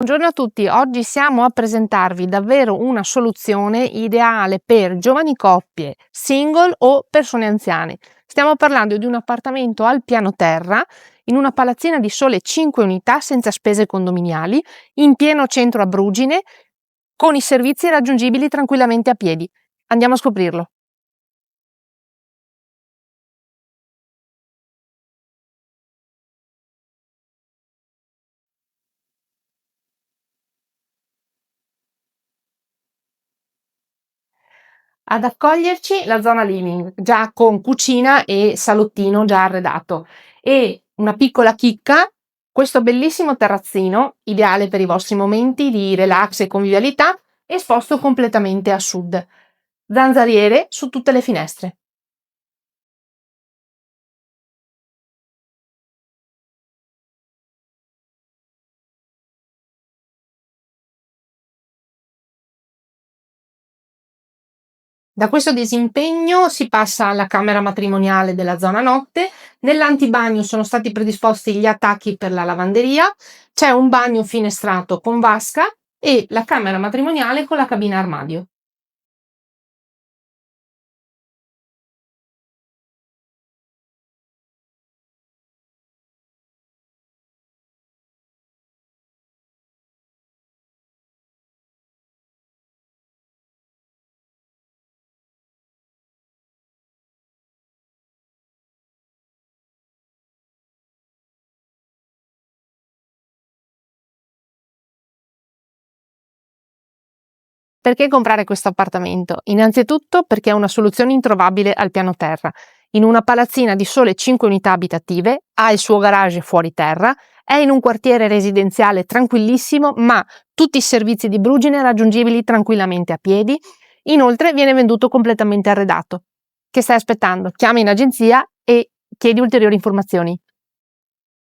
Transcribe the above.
Buongiorno a tutti, oggi siamo a presentarvi davvero una soluzione ideale per giovani coppie, single o persone anziane. Stiamo parlando di un appartamento al piano terra, in una palazzina di sole 5 unità senza spese condominiali, in pieno centro a Brugine, con i servizi raggiungibili tranquillamente a piedi. Andiamo a scoprirlo. Ad accoglierci la zona living, già con cucina e salottino già arredato e una piccola chicca, questo bellissimo terrazzino, ideale per i vostri momenti di relax e convivialità, esposto completamente a sud. Zanzariere su tutte le finestre. Da questo disimpegno si passa alla camera matrimoniale della zona notte. Nell'antibagno sono stati predisposti gli attacchi per la lavanderia, c'è un bagno finestrato con vasca e la camera matrimoniale con la cabina armadio. Perché comprare questo appartamento? Innanzitutto perché è una soluzione introvabile al piano terra. In una palazzina di sole 5 unità abitative, ha il suo garage fuori terra, è in un quartiere residenziale tranquillissimo, ma tutti i servizi di Brugine raggiungibili tranquillamente a piedi. Inoltre viene venduto completamente arredato. Che stai aspettando? Chiama in agenzia e chiedi ulteriori informazioni.